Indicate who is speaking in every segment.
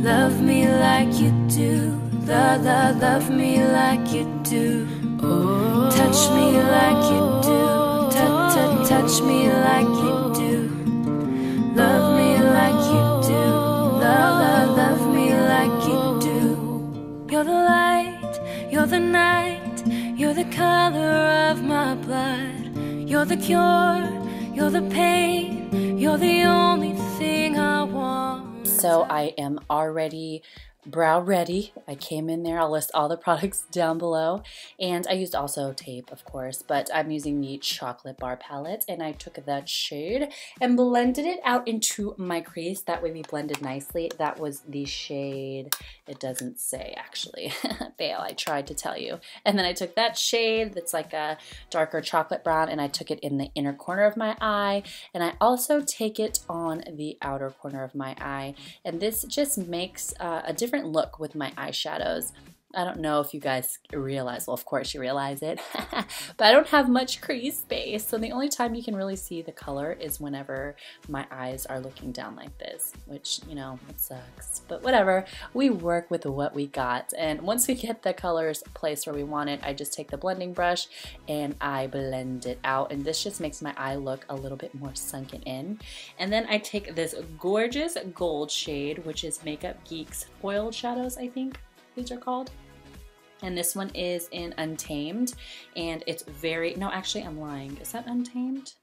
Speaker 1: Love me like you do. Love me like you do. Oh, touch me like you do. Touch me like you do. Love me like you do. Love me like you do. You're the light, you're the night, you're the color of my blood. You're the cure, you're the pain, you're the only thing I want.
Speaker 2: So I am already brow ready. I came in there, I'll list all the products down below, and I used also tape, of course, but I'm using the chocolate bar palette, and I took that shade and blended it out into my crease. That way we blended nicely. That was the shade, it doesn't say actually, fail, I tried to tell you. And then I took that shade that's like a darker chocolate brown, and I took it in the inner corner of my eye, and I also take it on the outer corner of my eye, and this just makes a different look with my eyeshadows. I don't know if you guys realize, well, of course you realize it, but I don't have much crease space, so the only time you can really see the color is whenever my eyes are looking down like this, which, you know, it sucks, but whatever. We work with what we got, and once we get the colors placed where we want it, I just take the blending brush and I blend it out, and this just makes my eye look a little bit more sunken in. And then I take this gorgeous gold shade, which is Makeup Geek's Foiled Shadows, I think these are called. And this one is in Untamed, and it's very, no, actually I'm lying. Is that Untamed?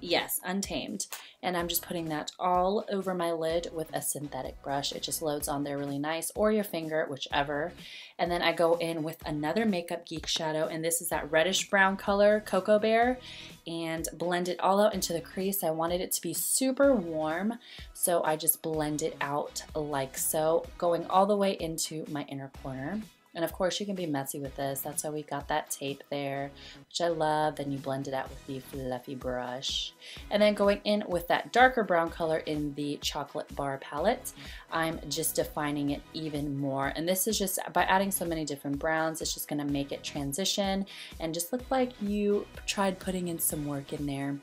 Speaker 2: Yes, Untamed. And I'm just putting that all over my lid with a synthetic brush. It just loads on there really nice, or your finger, whichever. And then I go in with another Makeup Geek shadow, and this is that reddish brown color, Cocoa Bear, and blend it all out into the crease. I wanted it to be super warm, so I just blend it out like so, going all the way into my inner corner. And of course you can be messy with this, that's why we got that tape there, which I love. Then you blend it out with the fluffy brush. And then going in with that darker brown color in the chocolate bar palette, I'm just defining it even more. And this is just, by adding so many different browns, it's just gonna make it transition and just look like you tried putting in some work in there.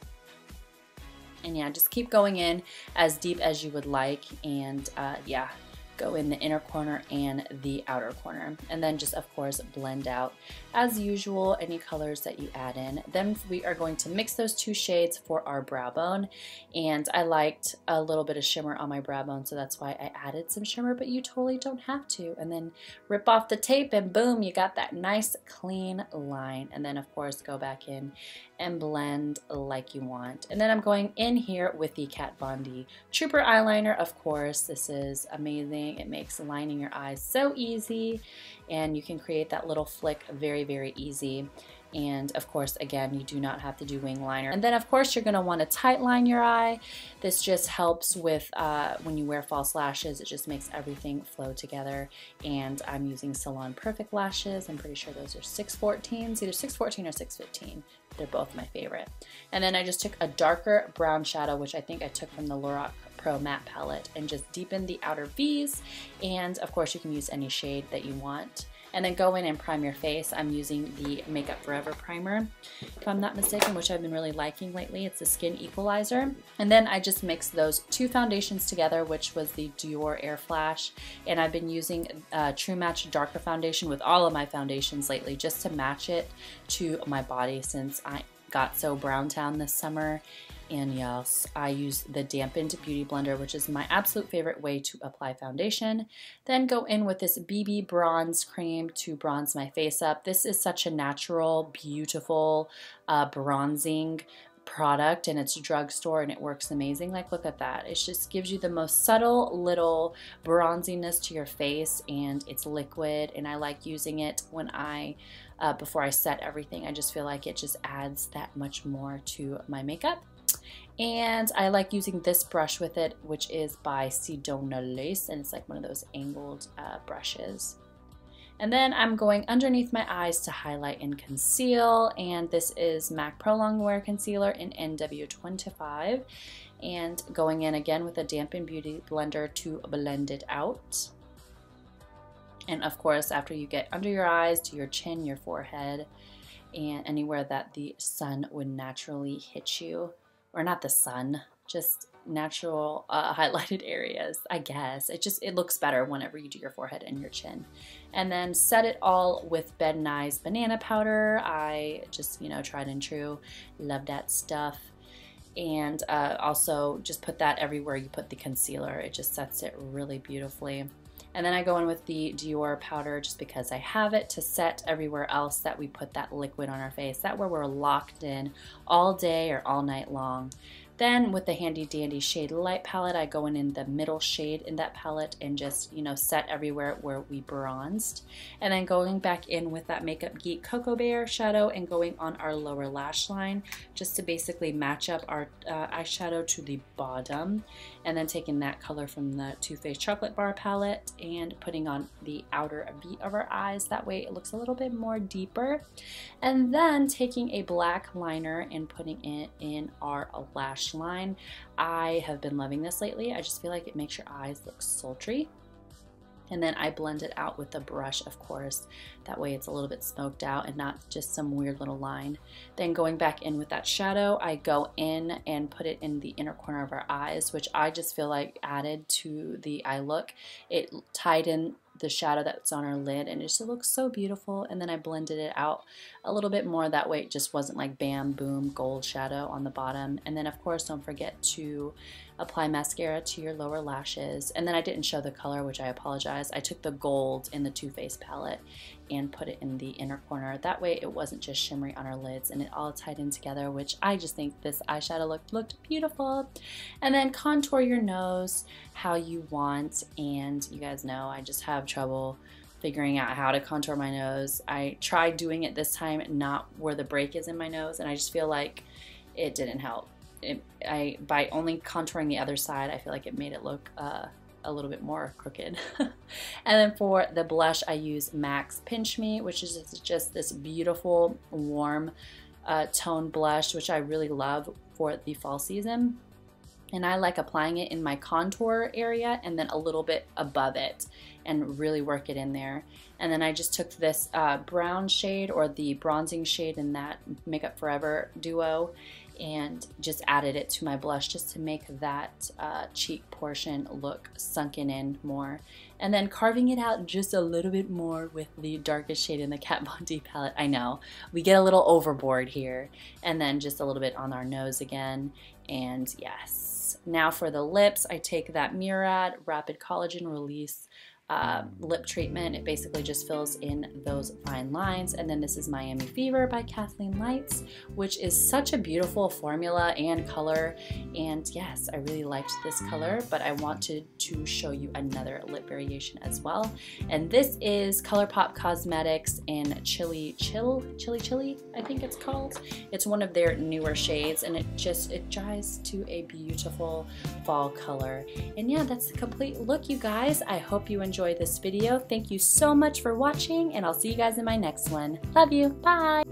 Speaker 2: And yeah, just keep going in as deep as you would like, and yeah, go in the inner corner and the outer corner, and then just of course blend out as usual any colors that you add in. Then we are going to mix those two shades for our brow bone, and I liked a little bit of shimmer on my brow bone, so that's why I added some shimmer, but you totally don't have to. And then rip off the tape and boom, you got that nice clean line. And then of course go back in and blend like you want. And then I'm going in here with the Kat Von D Trooper eyeliner. Of course, this is amazing. It makes lining your eyes so easy, and you can create that little flick very, very easy. And of course, again, you do not have to do wing liner. And then of course you're gonna wanna tight line your eye. This just helps with when you wear false lashes, it just makes everything flow together. And I'm using Salon Perfect lashes. I'm pretty sure those are 614s, either 614 or 615. They're both my favorite. And then I just took a darker brown shadow, which I think I took from the Loreal Pro Matte palette, and just deepen the outer V's. And of course you can use any shade that you want. And then go in and prime your face. I'm using the Makeup Forever primer, if I'm not mistaken, which I've been really liking lately. It's a skin equalizer. And then I just mixed those two foundations together, which was the Dior Air Flash. And I've been using True Match Darker Foundation with all of my foundations lately, just to match it to my body, since I got so brown town this summer. And yes, I use the dampened beauty blender, which is my absolute favorite way to apply foundation. Then go in with this BB bronze cream to bronze my face up. This is such a natural, beautiful bronzing product, and it's drugstore, and it works amazing. Like, look at that. It just gives you the most subtle little bronziness to your face, and it's liquid, and I like using it when I before I set everything. I just feel like it just adds that much more to my makeup. And I like using this brush with it, which is by Sedona Lace, and it's like one of those angled brushes. And then I'm going underneath my eyes to highlight and conceal, and this is MAC Pro Longwear Concealer in NW25, and going in again with a dampened beauty blender to blend it out. And of course, after you get under your eyes, to your chin, your forehead, and anywhere that the sun would naturally hit you, or not the sun, just natural highlighted areas, I guess. It looks better whenever you do your forehead and your chin. And then set it all with Bed Nye's banana powder. I just, you know, tried and true, love that stuff. And also just put that everywhere you put the concealer. It just sets it really beautifully. And then I go in with the Dior powder just because I have it to set everywhere else that we put that liquid on our face. That way we're locked in all day or all night long. Then with the handy dandy Shade Light palette, I go in the middle shade in that palette and just, you know, set everywhere where we bronzed. And then going back in with that Makeup Geek Cocoa Bear shadow and going on our lower lash line just to basically match up our eyeshadow to the bottom. And then taking that color from the Too Faced Chocolate Bar palette and putting on the outer beat of our eyes. That way it looks a little bit more deeper. And then taking a black liner and putting it in our lash line. I have been loving this lately. I just feel like it makes your eyes look sultry. And then I blend it out with a brush, of course. That way it's a little bit smoked out and not just some weird little line. Then going back in with that shadow, I go in and put it in the inner corner of our eyes, which I just feel like added to the eye look. It tied in the shadow that's on our lid and it just looks so beautiful. And then I blended it out a little bit more, that way it just wasn't like bam boom gold shadow on the bottom. And then of course don't forget to apply mascara to your lower lashes. And then I didn't show the color, which I apologize. I took the gold in the Too Faced palette and put it in the inner corner. That way it wasn't just shimmery on our lids and it all tied in together, which I just think this eyeshadow looked beautiful. And then contour your nose how you want. And you guys know I just have trouble figuring out how to contour my nose. I tried doing it this time, not where the break is in my nose, and I just feel like it didn't help. By only contouring the other side, I feel like it made it look a little bit more crooked. And then for the blush, I use MAC's Pinch Me, which is just this beautiful warm tone blush, which I really love for the fall season. And I like applying it in my contour area and then a little bit above it and really work it in there. And then I just took this brown shade, or the bronzing shade in that Makeup Forever duo, and just added it to my blush just to make that cheek portion look sunken in more. And then carving it out just a little bit more with the darkest shade in the Kat Von D palette. I know, we get a little overboard here. And then just a little bit on our nose again. And yes, now for the lips, I take that Murad Rapid Collagen Release lip treatment. It basically just fills in those fine lines. And then this is Miami Fever by Kathleen Lights, which is such a beautiful formula and color. And yes, I really liked this color, but I wanted to show you another lip variation as well. And this is ColourPop Cosmetics in Chili, I think it's called. It's one of their newer shades, and it dries to a beautiful fall color. And yeah, that's the complete look, you guys. I hope you enjoyed this video. Thank you so much for watching, and I'll see you guys in my next one. Love you. Bye.